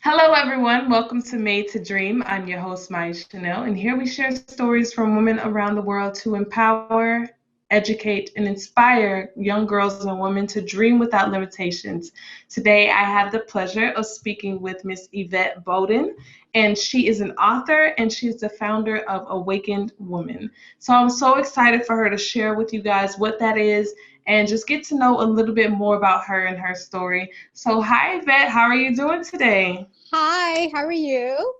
Hello, everyone. Welcome to Made to Dream. I'm your host, Maya Chanel, and here we share stories from women around the world to empower, educate, and inspire young girls and women to dream without limitations. Today, I have the pleasure of speaking with Miss Yvette Bodden, and she is an author and she's the founder of Awakened Woman. So I'm so excited for her to share with you guys what that is and just get to know a little bit more about her and her story. So, hi, Yvette. How are you doing today? Hi, how are you?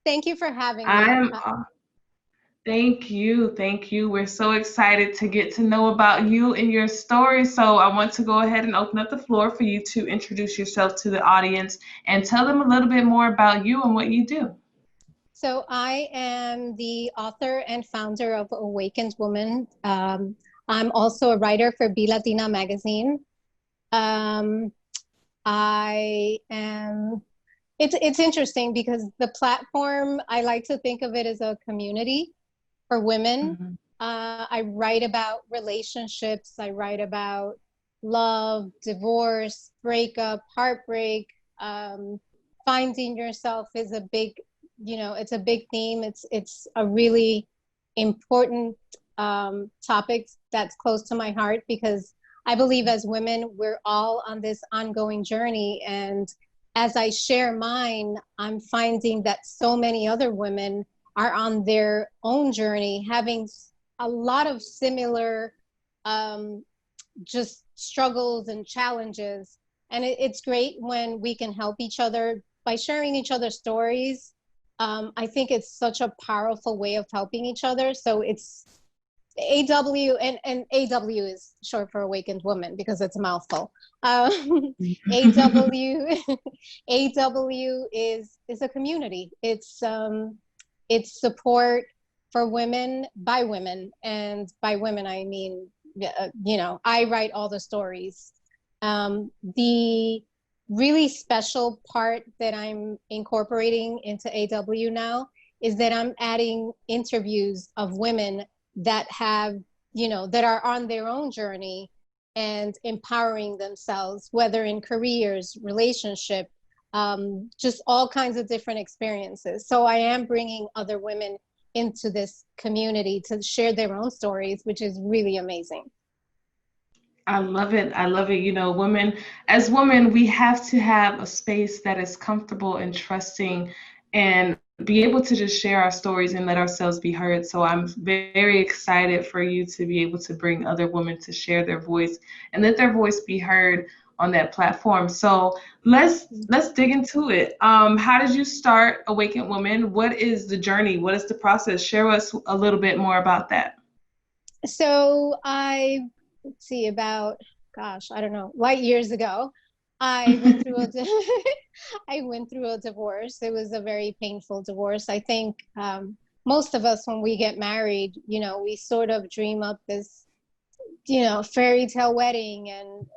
Thank you for having me. I'm Thank you. Thank you. We're so excited to get to know about you and your story. So I want to go ahead and open up the floor for you to introduce yourself to the audience and tell them a little bit more about you and what you do. So I am the author and founder of Awakened Woman. I'm also a writer for Belatina magazine. Um, I am. It's interesting because the platform, I like to think of it as a community for women. Mhm. I write about relationships. I write about love, divorce, breakup, heartbreak. Finding yourself is a big, it's a big theme. It's a really important topic that's close to my heart because I believe as women, we're all on this ongoing journey. And as I share mine, I'm finding that so many other women are on their own journey, having a lot of similar um, just struggles and challenges. And it's great when we can help each other by sharing each other's stories. I think it's such a powerful way of helping each other. So it's AW, and AW is short for Awakened Woman because it's a mouthful. AW AW is a community. It's support for women by women, and by women I mean I write all the stories. The really special part that I'm incorporating into AW now is that I'm adding interviews of women that have, that are on their own journey and empowering themselves, whether in careers, relationship, just all kinds of different experiences. So I am bringing other women into this community to share their own stories, which is really amazing. I love it. I love it. As women, we have to have a space that is comfortable and trusting and be able to just share our stories and let ourselves be heard. So I'm very excited for you to be able to bring other women to share their voice and let their voice be heard on that platform. So let's dig into it. How did you start Awakened Woman? What is the journey? What is the process? Share us a little bit more about that. So let's see, about, gosh, I don't know, light years ago, I went through a, I went through a divorce. It was a very painful divorce. I think most of us, when we get married, we sort of dream up this, fairy tale wedding. And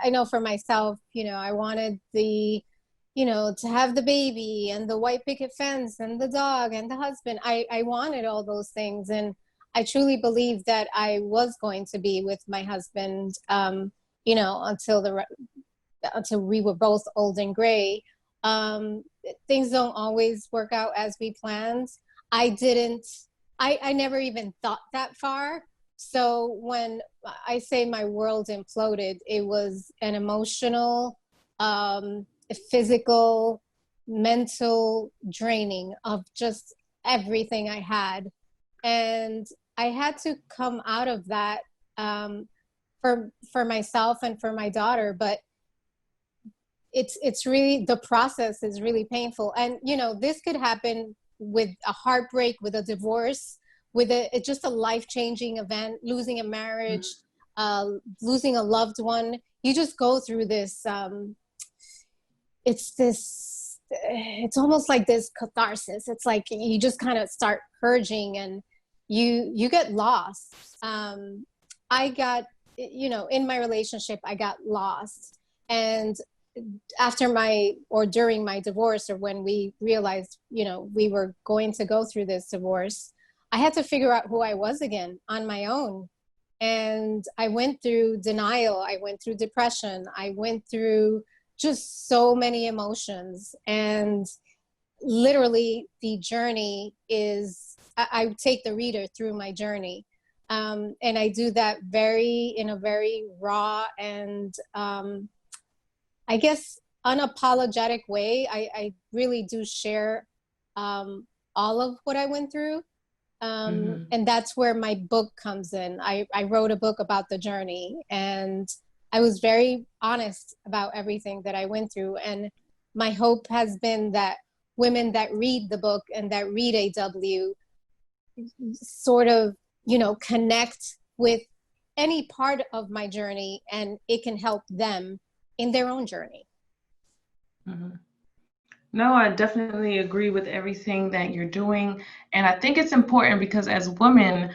I know for myself, I wanted to have the baby and the white picket fence and the dog and the husband. I wanted all those things. And I truly believed that I was going to be with my husband, until until we were both old and gray. Um, Things don't always work out as we planned. I didn't, I never even thought that far. So when I say my world imploded, it was an emotional, physical, mental draining of just everything I had. And I had to come out of that, for myself and for my daughter. But it's really, the process is really painful. And this could happen with a heartbreak, with a divorce, with it's just a life-changing event, losing a marriage, losing a loved one. You just go through this, it's almost like this catharsis. It's like you just kind of start purging, and you get lost. I got, in my relationship, I got lost. And after or during my divorce, or when we realized, we were going to go through this divorce, I had to figure out who I was again on my own. And I went through denial. I went through depression. I went through just so many emotions. And literally the journey is, I take the reader through my journey. And I do that in a very raw and I guess unapologetic way. I really do share all of what I went through. And that's where my book comes in. I wrote a book about the journey, and I was very honest about everything that I went through. And my hope has been that women that read the book and that read AW sort of, connect with any part of my journey, and it can help them in their own journey. No, I definitely agree with everything that you're doing. And I think it's important because as women,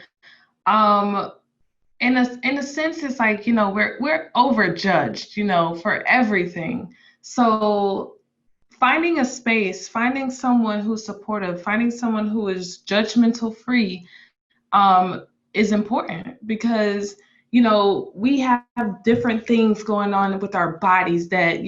in a sense, it's like, we're overjudged, for everything. So finding a space, finding someone who's supportive, finding someone who is judgmental free, is important because, we have different things going on with our bodies that,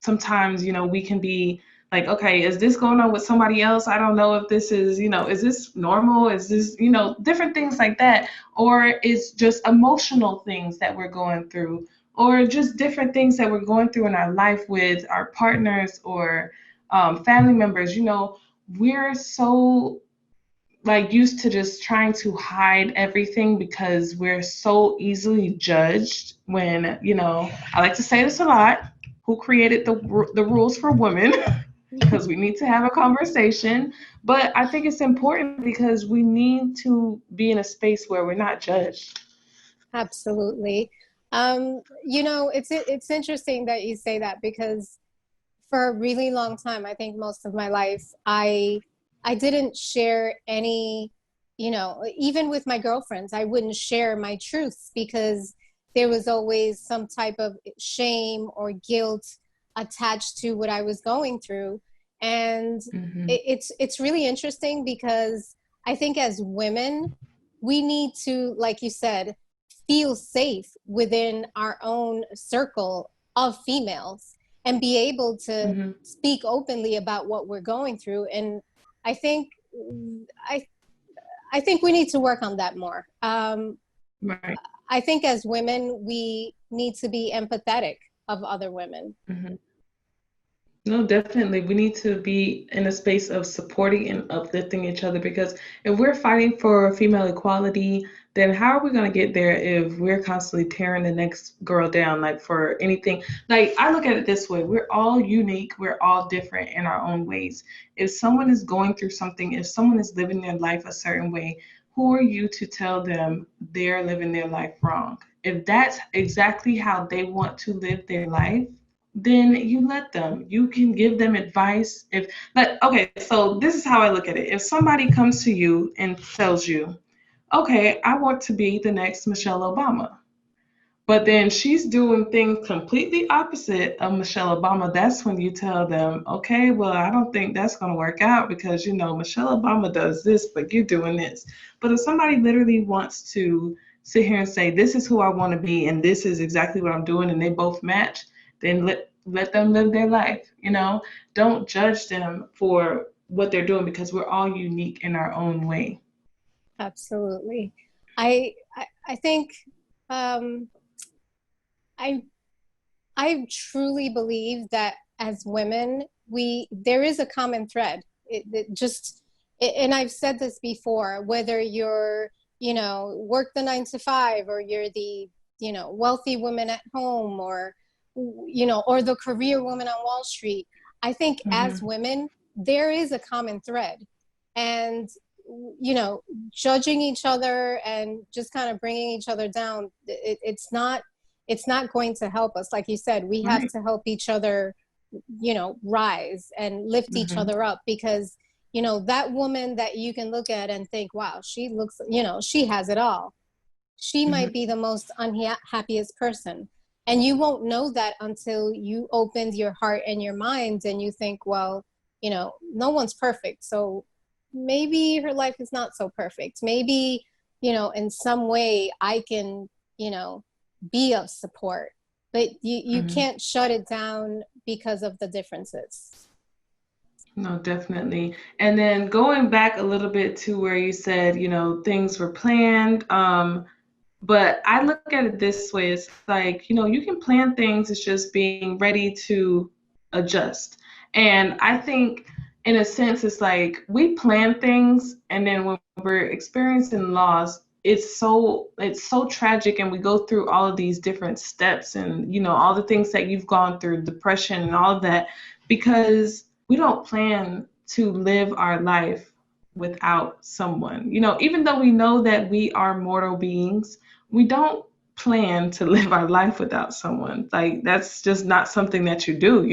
sometimes, we can be like, okay, is this going on with somebody else? I don't know if this is, is this normal? Is this, different things like that? Or it's just emotional things that we're going through, or just different things that we're going through in our life with our partners or family members. We're so used to just trying to hide everything because we're so easily judged when, I like to say this a lot, who created the rules for women? Because we need to have a conversation. But I think it's important because we need to be in a space where we're not judged. Absolutely. It's interesting that you say that, because for a really long time, I think most of my life, I didn't share any, even with my girlfriends, I wouldn't share my truths because there was always some type of shame or guilt attached to what I was going through. And it's really interesting because I think as women, we need to, like you said, feel safe within our own circle of females and be able to speak openly about what we're going through. And I think we need to work on that more. Right. I think as women, we need to be empathetic of other women. No, definitely. We need to be in a space of supporting and uplifting each other because if we're fighting for female equality, then how are we going to get there if we're constantly tearing the next girl down, like for anything? Like, I look at it this way. We're all unique. We're all different in our own ways. If someone is going through something, if someone is living their life a certain way, who are you to tell them they're living their life wrong? If that's exactly how they want to live their life, then you let them. You can give them advice. Okay, so this is how I look at it. If somebody comes to you and tells you, okay, I want to be the next Michelle Obama, but then she's doing things completely opposite of Michelle Obama, that's when you tell them, okay, well, I don't think that's going to work out because, Michelle Obama does this, but you're doing this. But if somebody literally wants to sit here and say, this is who I want to be and this is exactly what I'm doing, and they both match, then let them live their life. Don't judge them for what they're doing because we're all unique in our own way. Absolutely. I think I truly believe that as women, there is a common thread. And I've said this before, whether you're, work the 9 to 5, or you're the, wealthy woman at home, or the career woman on Wall Street. I think as women, there is a common thread, and, judging each other and just kind of bringing each other down, it's not going to help us. Like you said, we have to help each other, rise and lift each other up, because, that woman that you can look at and think, wow, she looks, she has it all. She might be the most unhappiest person. And you won't know that until you opened your heart and your mind and you think, well, no one's perfect. So maybe her life is not so perfect. Maybe, in some way I can, be of support. but you can't shut it down because of the differences. No, definitely. And then going back a little bit to where you said, things were planned. But I look at it this way. It's like, you can plan things. It's just being ready to adjust. And I think in a sense, it's like we plan things, and then when we're experiencing loss, it's so tragic, and we go through all of these different steps, and all the things that you've gone through, depression and all of that, because we don't plan to live our life without someone. Even though we know that we are mortal beings, we don't plan to live our life without someone. Like, that's just not something that you do.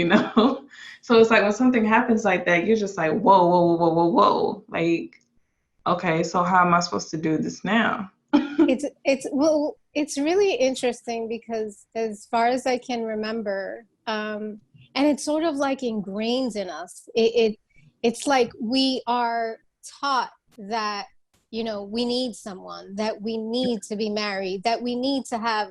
So it's like when something happens like that, you're just like, whoa, whoa, whoa, whoa, whoa, whoa. Like, okay, so how am I supposed to do this now? It's really interesting because as far as I can remember, and it's sort of like ingrained in us. It's like we are taught that, we need someone, that we need to be married, that we need to have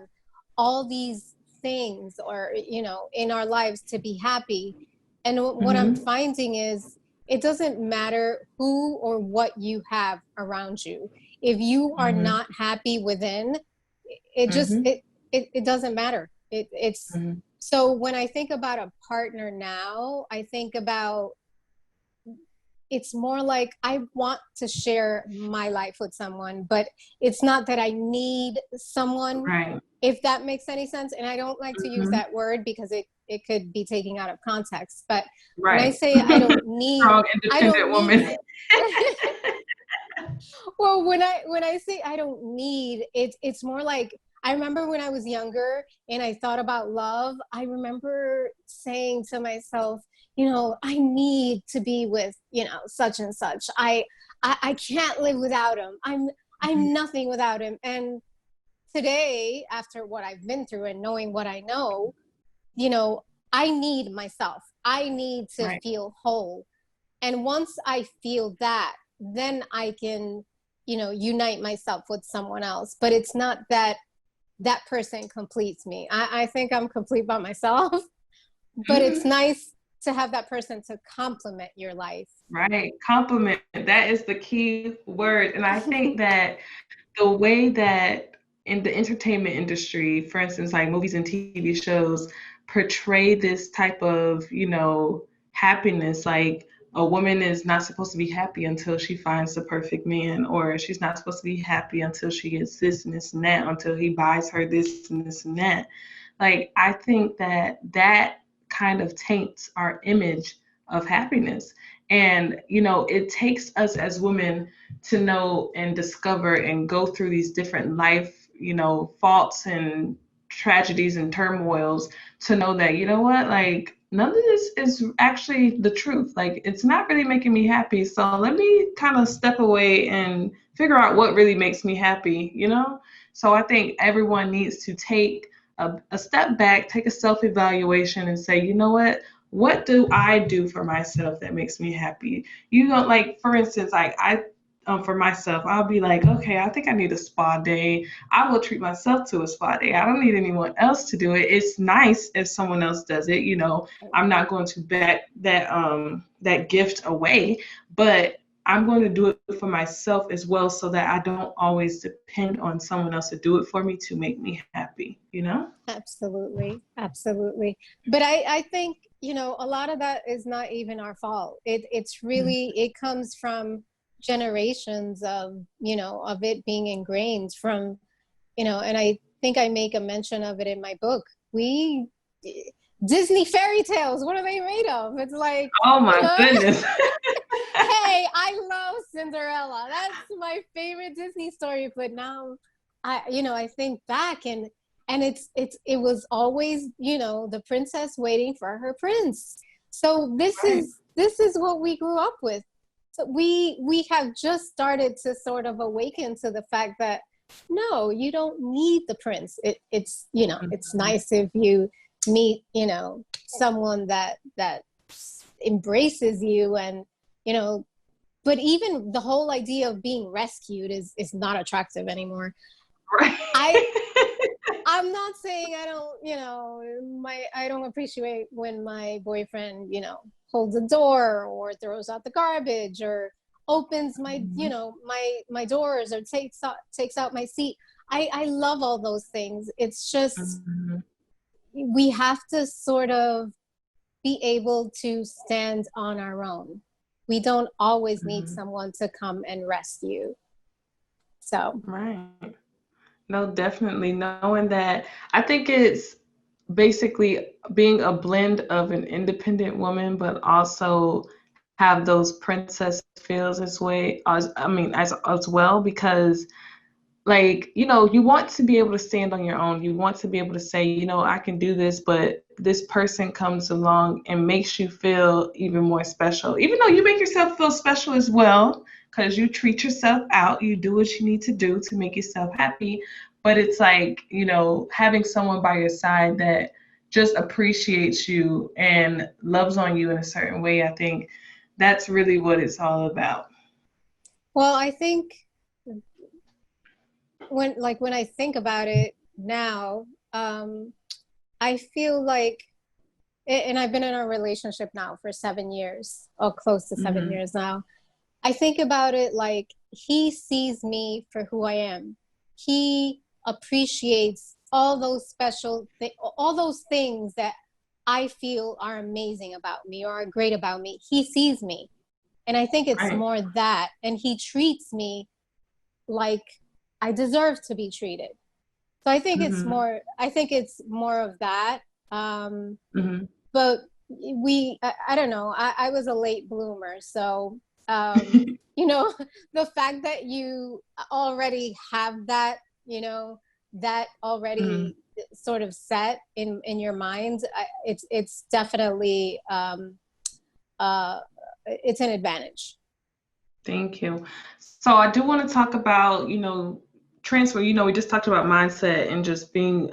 all these things, or, in our lives to be happy. And what I'm finding is it doesn't matter who or what you have around you. If you are not happy within, it just, it doesn't matter. It's so when I think about a partner now, I think about, it's more like I want to share my life with someone, but it's not that I need someone, Right. If that makes any sense. And I don't like to use that word because it could be taken out of context. But Right. when I say I don't need, strong, independent woman. Well, when I say I don't need, it's more like, I remember when I was younger and I thought about love, I remember saying to myself, I need to be with, such and such. I can't live without him. I'm nothing without him. And today, after what I've been through and knowing what I know, I need myself. I need to feel whole. And once I feel that, then I can, unite myself with someone else. But it's not that person completes me. I think I'm complete by myself, but it's nice to have that person to complement your life. Right. Compliment. That is the key word. And I think that the way that in the entertainment industry, for instance, like movies and TV shows portray this type of, happiness, like a woman is not supposed to be happy until she finds the perfect man, or she's not supposed to be happy until she gets this and this and that, until he buys her this and this and that. Like, I think that kind of taints our image of happiness. And, it takes us as women to know and discover and go through these different life, faults and tragedies and turmoils to know that, what, like, none of this is actually the truth. Like, it's not really making me happy. So let me kind of step away and figure out what really makes me happy, So I think everyone needs to take a step back, take a self-evaluation and say, what do I do for myself that makes me happy? Like, for instance, like for myself, I'll be like, okay, I think I need a spa day. I will treat myself to a spa day. I don't need anyone else to do it. It's nice if someone else does it. I'm not going to bet that gift away, but I'm going to do it for myself as well, so that I don't always depend on someone else to do it for me to make me happy, Absolutely. Absolutely. But I think, a lot of that is not even our fault. It's really, it comes from generations of, of it being ingrained from, and I think I make a mention of it in my book. Disney fairy tales, what are they made of? It's like, oh my goodness. Hey, I love Cinderella. That's my favorite Disney story. But now I think back and it was always, the princess waiting for her prince. So this is what we grew up with. So we have just started to sort of awaken to the fact that no, you don't need the prince. It's it's nice if you meet, someone that embraces you and, but even the whole idea of being rescued is not attractive anymore. Right. I I'm not saying I don't, I don't appreciate when my boyfriend, holds a door or throws out the garbage or opens my, my doors or takes out my seat. I love all those things. It's just, we have to sort of be able to stand on our own. We don't always need someone to come and rescue. So. Right. No, definitely. Knowing that, I think it's basically being a blend of an independent woman, but also have those princess feels as well, because like, you want to be able to stand on your own. You want to be able to say, I can do this, but this person comes along and makes you feel even more special, even though you make yourself feel special as well, because you treat yourself out, you do what you need to do to make yourself happy. But it's like, having someone by your side that just appreciates you and loves on you in a certain way, I think that's really what it's all about. Well, I think when I think about it now, I feel like, and I've been in a relationship now for 7 years, or close to 7 years now. I think about it like he sees me for who I am. He appreciates all those all those things that I feel are amazing about me or are great about me. He sees me. And I think it's more that, and he treats me like I deserve to be treated. So I think it's more of that. But I don't know. I was a late bloomer. So, the fact that you already have that, that already sort of set in your mind, it's definitely, it's an advantage. Thank you. So I do want to talk about, transfer. We just talked about mindset and just being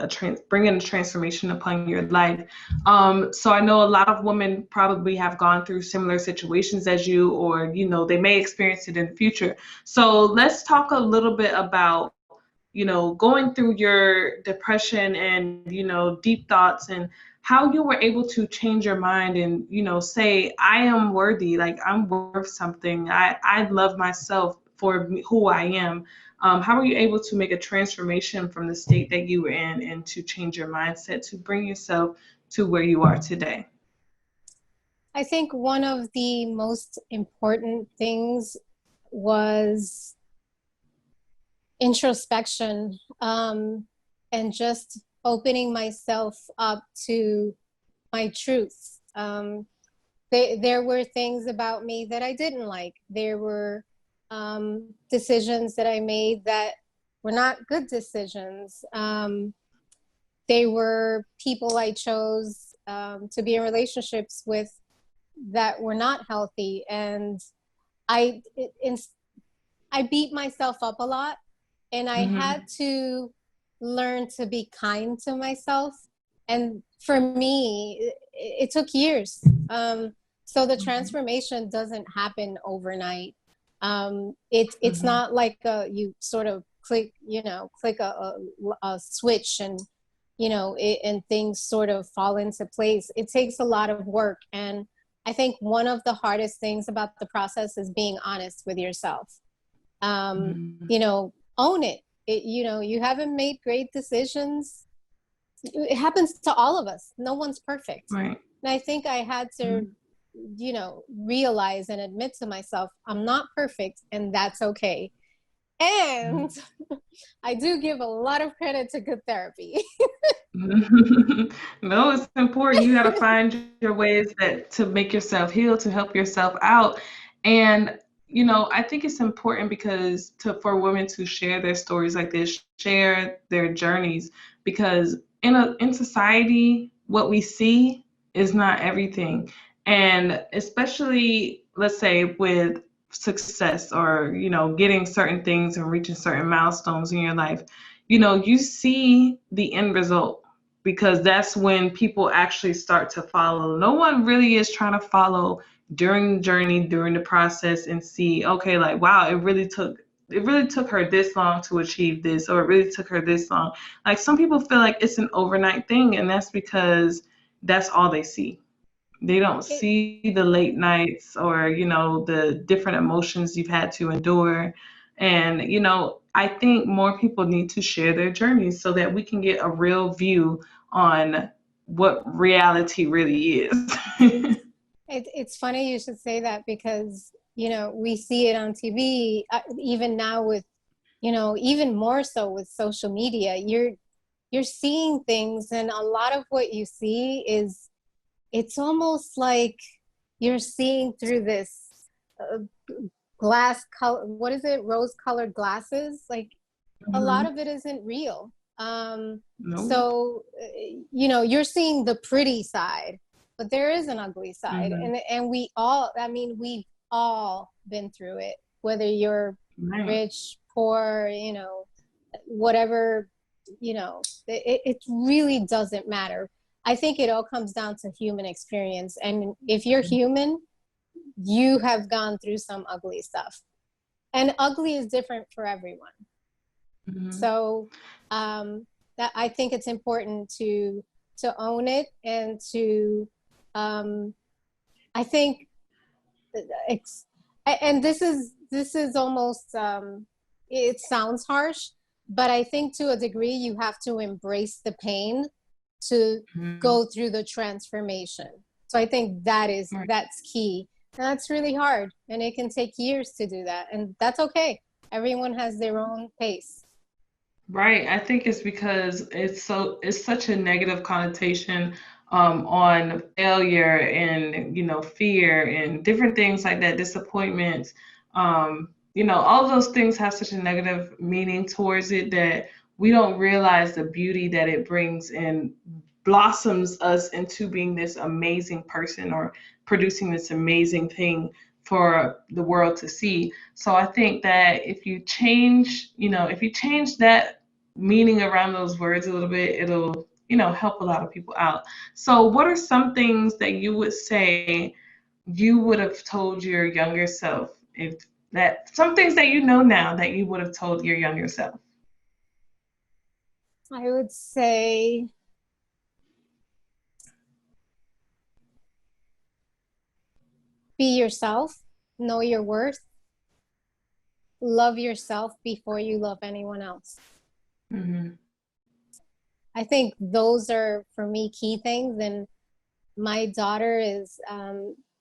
bringing a transformation upon your life. So I know a lot of women probably have gone through similar situations as you, or, they may experience it in the future. So let's talk a little bit about, going through your depression and, deep thoughts, and how you were able to change your mind and, say, I am worthy, like I'm worth something. I love myself for who I am. How were you able to make a transformation from the state that you were in and to change your mindset to bring yourself to where you are today? I think one of the most important things was introspection, and just opening myself up to my truths. There were things about me that I didn't like. There were decisions that I made that were not good decisions. They were people I chose to be in relationships with that were not healthy. And I beat myself up a lot, and I had to learn to be kind to myself. And for me, it took years. So the transformation doesn't happen overnight. It's not like you sort of click a switch and, and things sort of fall into place. It takes a lot of work. And I think one of the hardest things about the process is being honest with yourself. Own it. You haven't made great decisions. It happens to all of us. No one's perfect. Right. And I think I had to, realize and admit to myself, I'm not perfect, and that's okay. And I do give a lot of credit to good therapy. No, it's important. You got to find your ways to make yourself heal, to help yourself out. And, I think it's important because for women to share their stories like this, share their journeys, because in society, what we see is not everything. And especially, let's say, with success or, getting certain things and reaching certain milestones in your life, you see the end result, because that's when people actually start to follow. No one really is trying to follow during the journey, during the process, and see, okay, like, wow, it really took it really took her this long to achieve this, or it really took her this long. Like some people feel like it's an overnight thing, and that's because that's all they see. They don't It, see the late nights or, the different emotions you've had to endure. And, I think more people need to share their journeys so that we can get a real view on what reality really is. it's funny you should say that because, we see it on TV, even now with, even more so with social media. You're seeing things, and a lot of what you see is, it's almost like you're seeing through this uh, glass color, what is it, rose colored glasses. Like a lot Mhm. of it isn't real. Nope. So you're seeing the pretty side, but there is an ugly side. Mhm. And we all, I mean, we've all been through it, whether you're Right. rich, poor, whatever. It really doesn't matter. I think it all comes down to human experience, and if you're human, you have gone through some ugly stuff, and ugly is different for everyone. Mhm. So that, I think it's important to own it, and to I think ex- and this is almost it sounds harsh, but I think to a degree you have to embrace the pain to Mhm. go through the transformation. So I think Right. that's key. And that's really hard, and it can take years to do that, and that's okay. Everyone has their own pace. Right. I think it's because it's such a negative connotation on failure and fear and different things like that, disappointment. All of those things have such a negative meaning towards it that we don't realize the beauty that it brings and blossoms us into being this amazing person or producing this amazing thing for the world to see. So I think that if you change that meaning around those words a little bit, it'll, help a lot of people out. So, what are some things that you would say you would have told your younger self, if that some things that you know now that you would have told your younger self? I would say be yourself, know your worth, love yourself before you love anyone else. Mm-hmm. I think those are, for me, key things. And my daughter is,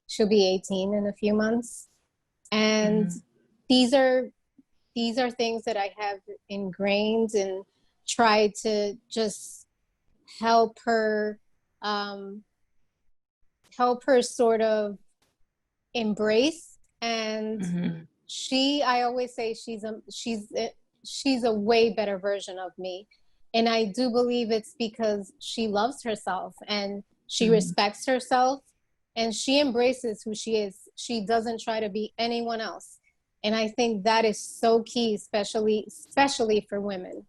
she'll be 18 in a few months. And Mm-hmm. these are things that I have ingrained and tried to just help her, um, sort of embrace. And Mm-hmm. I always say she's a way better version of me. And I do believe it's because she loves herself, and she Mm-hmm. respects herself, and she embraces who she is. She doesn't try to be anyone else. And I think that is so key, especially for women,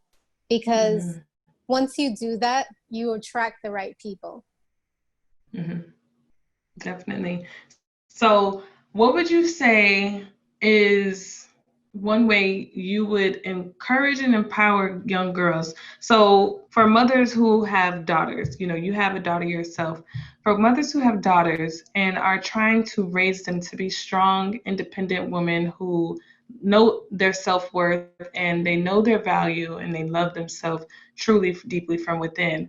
because Mm-hmm. once you do that, you attract the right people. Mm-hmm. Definitely. So, what would you say is one way you would encourage and empower young girls? So, for mothers who have daughters, you have a daughter yourself. For mothers who have daughters and are trying to raise them to be strong, independent women who know their self-worth and they know their value and they love themselves truly deeply from within,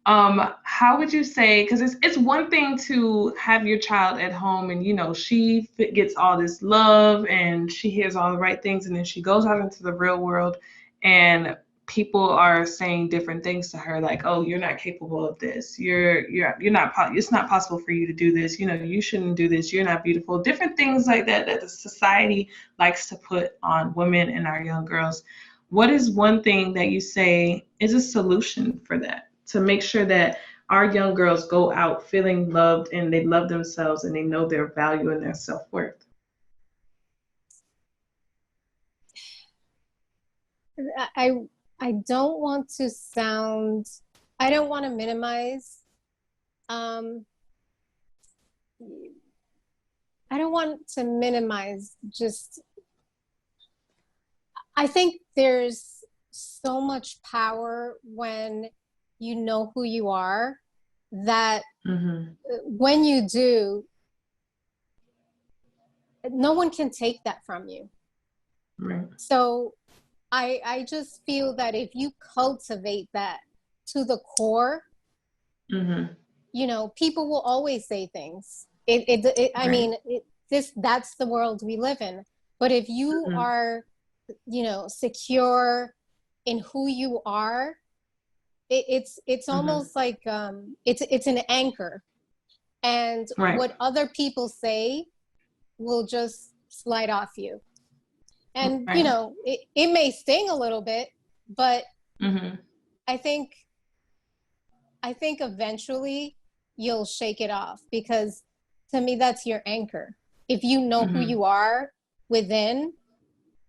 how would you say, because it's one thing to have your child at home and she gets all this love and she hears all the right things, and then she goes out into the real world and people are saying different things to her, like, oh, you're not capable of this, you're not it's not possible for you to do this, you shouldn't do this, you're not beautiful, different things like that that the society likes to put on women and our young girls. What is one thing that you say is a solution for that, to make sure that our young girls go out feeling loved and they love themselves and they know their value and their self-worth? I I don't want to sound I don't want to minimize. Um, I don't want to minimize just I think there's so much power when you know who you are, that when you do, no one can take that from you. Right. So I just feel that if you cultivate that to the core, you know, people will always say things. I mean, that's the world we live in. But if you are, you know, secure in who you are, it's almost like it's an anchor, and what other people say will just slide off you. And you know, it may sting a little bit, but I think eventually you'll shake it off, because to me that's your anchor. If you know who you are within,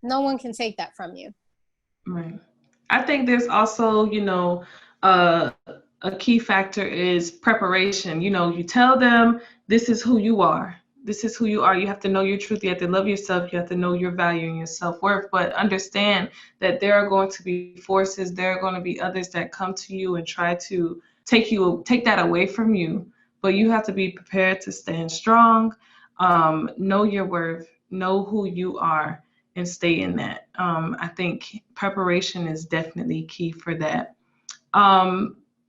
no one can take that from you. Right. I think there's also, you know, a key factor is preparation. You know, you tell them this is who you are. This is who you are. You have to know your truth. You have to love yourself. You have to know your value and your self-worth. But understand that there are going to be forces, there are going to be others that come to you and try to take that away from you. But you have to be prepared to stand strong, know your worth, know who you are, and stay in that. I think preparation is definitely key for that.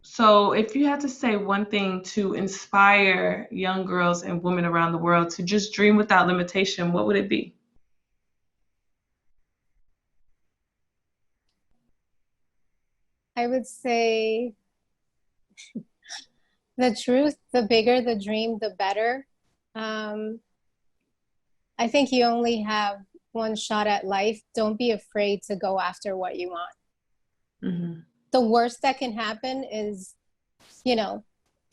So if you had to say one thing to inspire young girls and women around the world to just dream without limitation, what would it be? I would say the truth, the bigger the dream, the better. I think you only have one shot at life. Don't be afraid to go after what you want. The worst that can happen is, you know,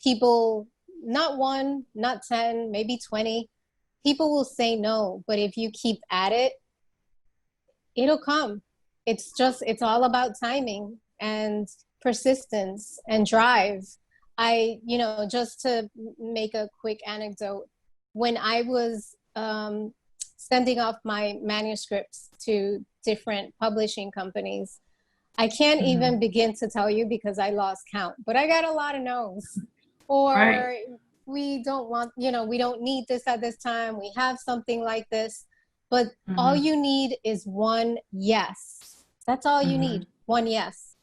people, not one, not 10, maybe 20, people will say no. But if you keep at it, it'll come. It's all about timing and persistence and drive. You know, just to make a quick anecdote, when I was sending off my manuscripts to different publishing companies, I can't even begin to tell you because I lost count, but I got a lot of no's. Or we don't want, you know, we don't need this at this time. We have something like this. But all you need is one yes. That's all you need, one yes.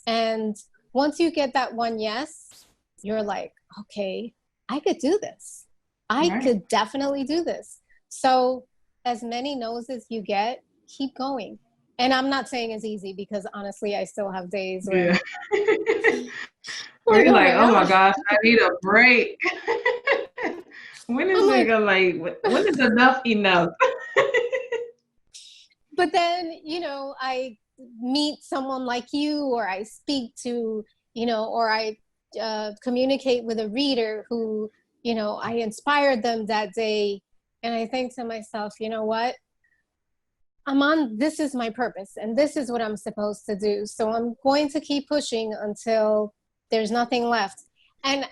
And once you get that one yes, you're like, okay, I could do this. I could definitely do this. So as many no's as you get, keep going. And I'm not saying it's easy, because honestly, I still have days where where you're like, oh my gosh, I need a break. When is it gonna, like, when is enough? But then, you know, I meet someone like you, or I speak to, you know, or I communicate with a reader who, you know, I inspired them that day. And I think to myself, you know what? This is my purpose, and this is what I'm supposed to do. So I'm going to keep pushing until there's nothing left. And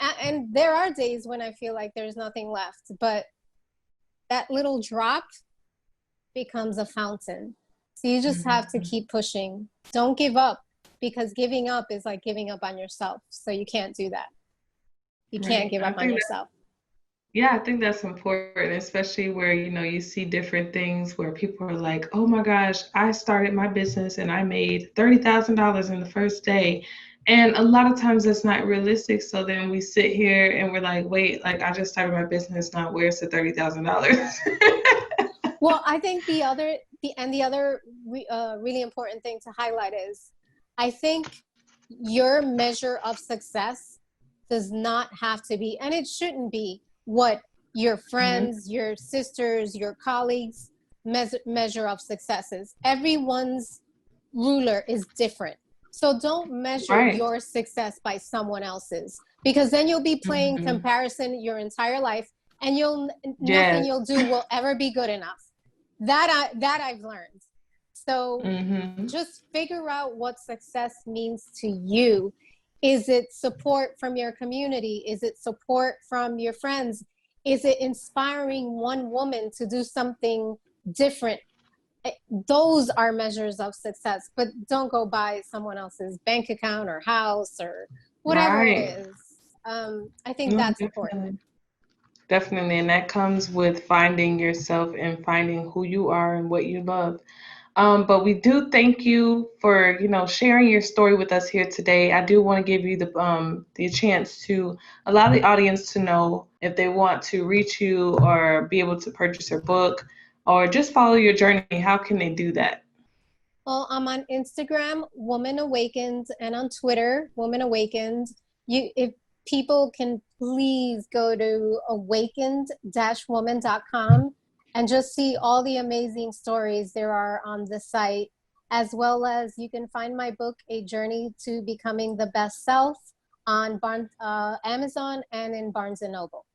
there are days when I feel like there's nothing left, but that little drop becomes a fountain. So you just have to keep pushing. Don't give up, because giving up is like giving up on yourself. So you can't do that. You can't give up on yourself. Yeah, I think that's important, especially where, you know, you see different things where people are like, oh my gosh, I started my business and I made $30,000 in the first day. And a lot of times that's not realistic. So then we sit here and we're like, wait, like, I just started my business, now where's the $30,000? Well, I think the other really important thing to highlight is, I think your measure of success does not have to be, and it shouldn't be, what your friends, your sisters, your colleagues measure of success is. Everyone's ruler is different. So don't measure your success by someone else's, because then you'll be playing comparison your entire life, and nothing you'll do will ever be good enough. That I've learned. So just figure out what success means to you. Is it support from your community? Is it support from your friends? Is it inspiring one woman to do something different those are measures of success, but don't go by someone else's bank account or house or whatever it Right. is. I think No, that's important. definitely. Definitely. And that comes with finding yourself and finding who you are and what you love. But we do thank you for, sharing your story with us here today. I do want to give you the chance to allow the audience to know if they want to reach you or be able to purchase your book or just follow your journey. How can they do that? Well, I'm on Instagram, Woman Awakened, and on Twitter, Woman Awakened. If people can please go to awakened-woman.com and just see all the amazing stories there are on the site, as well as you can find my book, A Journey to Becoming the Best Self, on Amazon and in Barnes and Noble.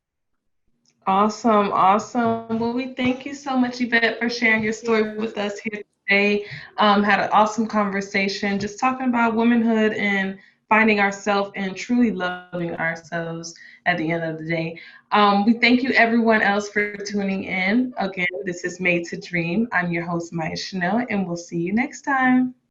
Awesome, awesome. Well, we thank you so much, Yvette, for sharing your story Yeah. with us here today. Had an awesome conversation, just talking about womanhood and finding ourselves and truly loving ourselves at the end of the day. We thank you, everyone else, for tuning in. Again, this is Made to Dream. I'm your host, Maya Chanel, and we'll see you next time.